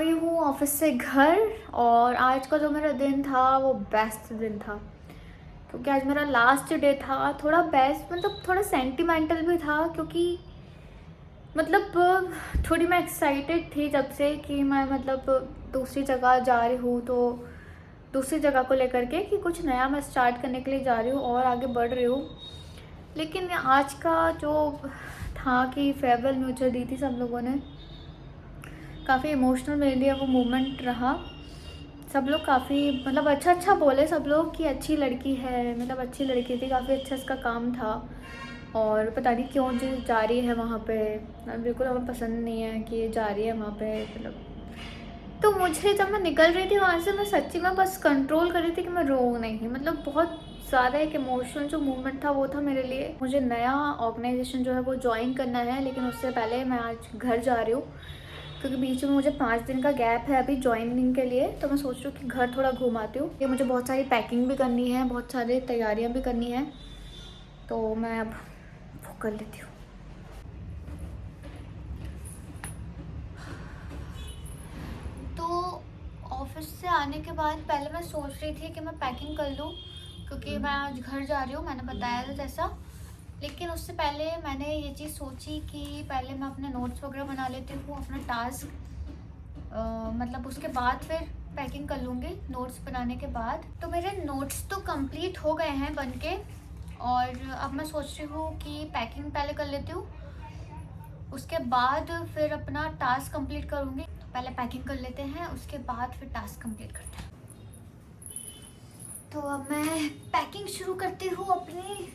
गई हूँ ऑफिस से घर। और आज का जो मेरा दिन था वो बेस्ट दिन था, क्योंकि आज मेरा लास्ट डे था। थोड़ा बेस्ट मतलब थोड़ा सेंटिमेंटल भी था, क्योंकि मतलब थोड़ी मैं एक्साइटेड थी जब से कि मैं मतलब दूसरी जगह जा रही हूँ, तो दूसरी जगह को लेकर के कि कुछ नया मैं स्टार्ट करने के लिए जा रही हूँ और आगे बढ़ रही हूँ। लेकिन आज का जो था कि फेयरवेल मुझे दी थी सब लोगों ने, काफ़ी इमोशनल मेरे लिए वो मोमेंट रहा। सब लोग काफ़ी मतलब अच्छा बोले सब लोग कि अच्छी लड़की है, मतलब अच्छी लड़की थी, काफ़ी अच्छा इसका काम था। और पता नहीं क्यों जी जा रही है वहाँ पे, बिल्कुल हमें पसंद नहीं है कि ये जा रही है वहाँ पे मतलब। तो मुझे जब मैं निकल रही थी वहाँ से, मैं सच्ची में बस कंट्रोल कर रही थी कि मैं रो नहीं, मतलब बहुत ज़्यादा एक इमोशनल जो मूवमेंट था वो था मेरे लिए। मुझे नया ऑर्गेनाइजेशन जो है वो ज्वाइन करना है, लेकिन उससे पहले मैं आज घर जा रही हूँ, क्योंकि बीच में मुझे 5 दिन का गैप है अभी ज्वाइनिंग के लिए। तो मैं सोच रही हूँ कि घर थोड़ा घूम आती हूँ। ये मुझे बहुत सारी पैकिंग भी करनी है, बहुत सारी तैयारियाँ भी करनी है, तो मैं अब वो कर लेती हूँ। तो ऑफिस से आने के बाद पहले मैं सोच रही थी कि मैं पैकिंग कर लूँ, क्योंकि मैं आज घर जा रही हूँ, मैंने बताया था जैसा। लेकिन उससे पहले मैंने ये चीज़ सोची कि पहले मैं अपने नोट्स वगैरह बना लेती हूँ, अपना टास्क मतलब उसके बाद फिर पैकिंग कर लूँगी नोट्स बनाने के बाद। तो मेरे नोट्स तो कंप्लीट हो गए हैं बन के, और अब मैं सोच रही हूँ कि पैकिंग पहले कर लेती हूँ, उसके बाद फिर अपना टास्क कंप्लीट करूँगी। तो पहले पैकिंग कर लेते हैं, उसके बाद फिर टास्क कंप्लीट करते हैं। तो अब मैं पैकिंग शुरू करती हूँ अपनी।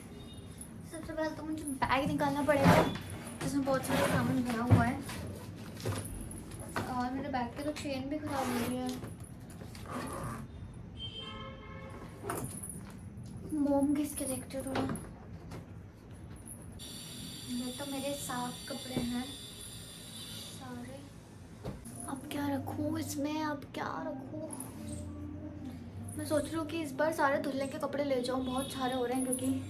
सबसे पहले तो मुझे बैग निकालना पड़ेगा, जिसमें बहुत सारा सामान भरा हुआ है। और मेरे बैग की तो चेन भी खराब हो गई है। मोम घिस के देखते हो थोड़ा। ये तो मेरे साफ कपड़े हैं सारे। अब क्या रखूँ इसमें, अब क्या रखूँ? मैं सोच रही हूँ कि इस बार सारे धुलने के कपड़े ले जाऊँ, बहुत सारे हो रहे हैं क्योंकि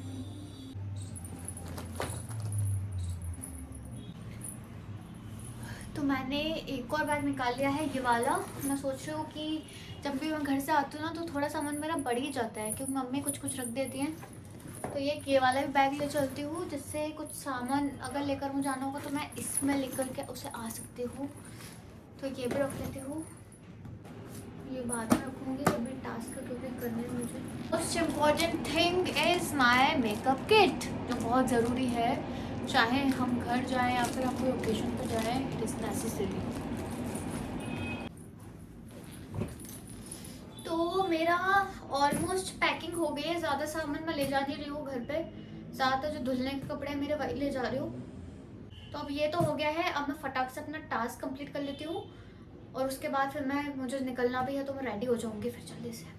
तो मैंने एक और बैग निकाल लिया है, ये वाला। मैं सोच रही हूँ कि जब भी मैं घर से आती हूँ ना तो थोड़ा सामान मेरा बढ़ ही जाता है, क्योंकि मम्मी कुछ कुछ रख देती हैं। तो ये वाला भी बैग ले चलती हूँ, जिससे कुछ सामान अगर लेकर मुझे जाना होगा तो मैं इसमें लेकर के उसे आ सकती हूँ। तो ये भी रख लेती हूँ, ये बाद में रखूँगी कभी टास्क क्योंकि करने में मुझे। Most important thing is my makeup kit, जो बहुत ज़रूरी है, चाहे हम घर जाएं या फिर हम कोई ओकेजन पर जाएं, इट इज़ नेसेसरी। तो मेरा ऑलमोस्ट पैकिंग हो गई है, ज़्यादा सामान मैं ले जा नहीं रही हूँ घर पे। ज़्यादातर जो धुलने के कपड़े हैं मेरे वही ले जा रही हूँ। तो अब ये तो हो गया है, अब मैं फटाक से अपना टास्क कंप्लीट कर लेती हूँ, और उसके बाद फिर मुझे निकलना भी है, तो मैं रेडी हो जाऊँगी फिर जल्दी से।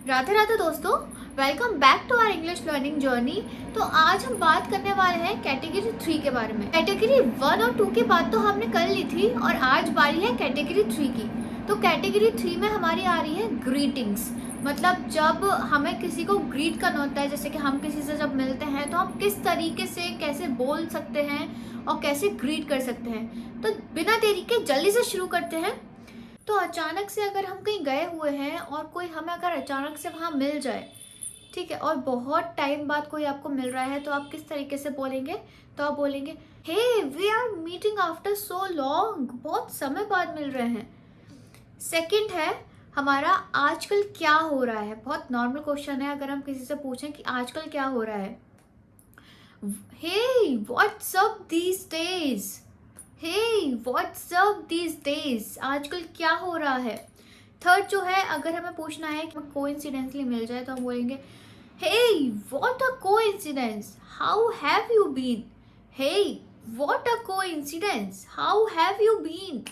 राधे राधे दोस्तों, welcome back to our English learning journey. तो आज हम बात करने वाले हैं कैटेगरी 3 के बारे में। कैटेगरी 1 और 2 की बात तो हमने कर ली थी, और आज बारी है कैटेगरी 3 की। तो कैटेगरी 3 में हमारी आ रही है ग्रीटिंग्स, मतलब जब हमें किसी को ग्रीट करना होता है, जैसे कि हम किसी से जब मिलते हैं तो हम किस तरीके से कैसे बोल सकते हैं और कैसे ग्रीट कर सकते हैं। तो बिना देरी के जल्दी से शुरू करते हैं। तो अचानक से अगर हम कहीं गए हुए हैं और कोई हमें अगर अचानक से वहाँ मिल जाए, ठीक है, और बहुत टाइम बाद कोई आपको मिल रहा है, तो आप किस तरीके से बोलेंगे? तो आप बोलेंगे hey we are meeting after so long, बहुत समय बाद मिल रहे हैं। सेकंड है हमारा आजकल क्या हो रहा है, बहुत नॉर्मल क्वेश्चन है, अगर हम किसी से पूछें कि आजकल क्या हो रहा है, hey what's up these days, hey what's up these days, आजकल क्या हो रहा है। थर्ड जो है, अगर हमें पूछना है कि कोइंसिडेंटली मिल जाए, तो हम बोलेंगे hey what a coincidence, how have you been, hey what a coincidence, how have you been.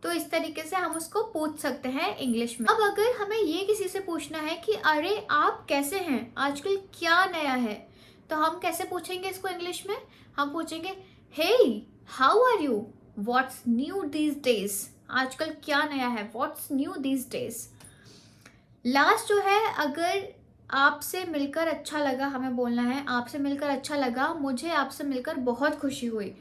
तो इस तरीके से हम उसको पूछ सकते हैं इंग्लिश में। अब अगर हमें ये किसी से पूछना है कि अरे आप कैसे हैं, आजकल क्या नया है, तो हम कैसे पूछेंगे इसको इंग्लिश में? हम पूछेंगे hey how are you, what's new these days, आजकल क्या नया है, what's new these days. Last जो है, अगर आपसे मिलकर अच्छा लगा, हमें बोलना है आपसे मिलकर अच्छा लगा, मुझे आपसे मिलकर बहुत खुशी हुई।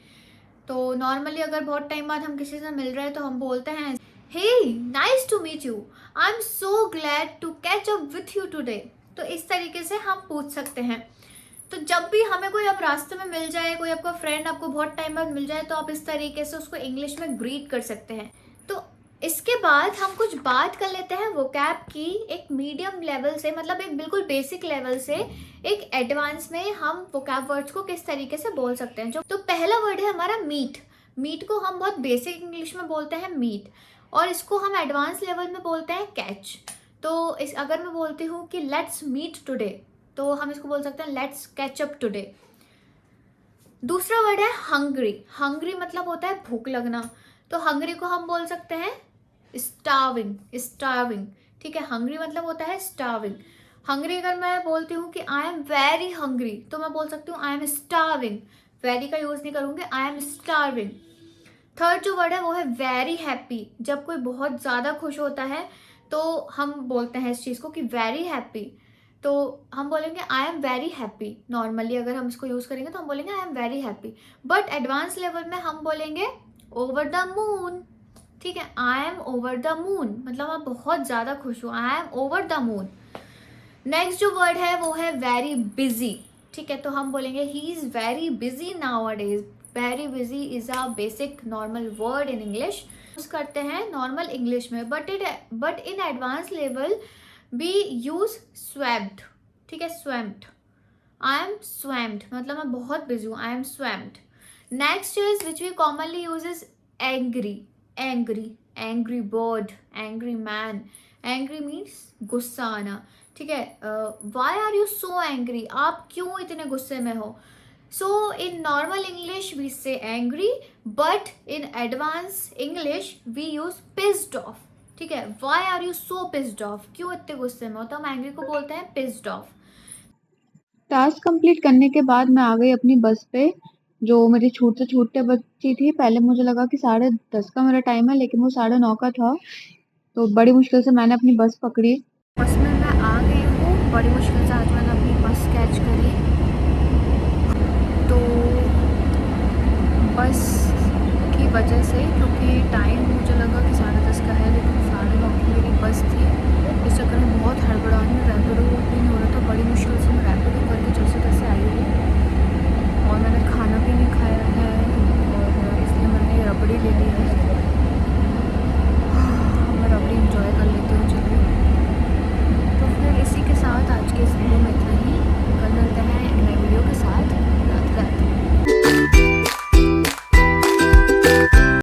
तो नॉर्मली अगर बहुत टाइम बाद हम किसी से मिल रहे हैं तो हम बोलते हैं Hey, nice to meet you. I'm so glad to catch up with you today. तो इस तरीके से हम पूछ सकते हैं। तो जब भी हमें कोई अब रास्ते में मिल जाए, कोई आपका फ्रेंड आपको बहुत टाइम बाद मिल जाए, तो आप इस तरीके से उसको इंग्लिश में ग्रीट कर सकते हैं। तो इसके बाद हम कुछ बात कर लेते हैं वोकैब की, एक मीडियम लेवल से, मतलब एक बिल्कुल बेसिक लेवल से एक एडवांस में हम वोकैब वर्ड्स को किस तरीके से बोल सकते हैं। जो तो पहला वर्ड है हमारा मीट। मीट को हम बहुत बेसिक इंग्लिश में बोलते हैं मीट, और इसको हम एडवांस लेवल में बोलते हैं कैच। तो इस अगर मैं बोलती हूँ कि लेट्स मीट टुडे, तो हम इसको बोल सकते हैं लेट्स कैच अप टुडे। दूसरा वर्ड है हंग्री। हंग्री मतलब होता है भूख लगना, तो हंग्री को हम बोल सकते हैं स्टार्विंग। स्टार्विंग, ठीक है, हंग्री मतलब होता है स्टार्विंग। हंग्री अगर मैं बोलती हूँ कि आई एम वेरी हंग्री, तो मैं बोल सकती हूँ आई एम स्टार्विंग। वेरी का यूज नहीं करूँगी, आई एम स्टार्विंग। थर्ड जो वर्ड है वो है वेरी हैप्पी। जब कोई बहुत ज़्यादा खुश होता है तो हम बोलते हैं इस चीज़ को कि वेरी हैप्पी, तो हम बोलेंगे I am very happy. Normally अगर हम इसको यूज़ करेंगे तो हम बोलेंगे I am very happy, but advance level में हम बोलेंगे ओवर द मून। ठीक है, I am over the moon मतलब आप बहुत ज़्यादा खुश हो, I am over the moon. Next जो वर्ड है वो है वेरी बिजी। ठीक है, तो हम बोलेंगे he is very busy nowadays. Very busy is a basic normal word in English, use करते हैं नॉर्मल इंग्लिश में, but in advance level we use swamped. ठीक है, स्वैम्ड, आई एम स्वैम्ड मतलब मैं बहुत बिजी हूँ, I am swamped. Next is which we commonly use is angry. Angry, angry bird, angry man. Angry means गुस्सा आना। ठीक है, why are you so angry, आप क्यों इतने गुस्से में हो। So in normal English we say angry, but in advance English we use pissed off. ठीक है, why are you so pissed off, क्यों इतने गुस्से में हो, तो हम एंग्री को बोलते हैं पिस्ड ऑफ। टास्क कंप्लीट करने के बाद मैं आ गई अपनी बस पे, जो मेरी छूटते छूटते बची थी। पहले मुझे लगा कि 10:30 का मेरा टाइम है, लेकिन वो 9:30 का था। तो बड़ी मुश्किल से मैंने अपनी बस पकड़ी। बस में मैं आ गई हूँ, बड़ी मुश्किल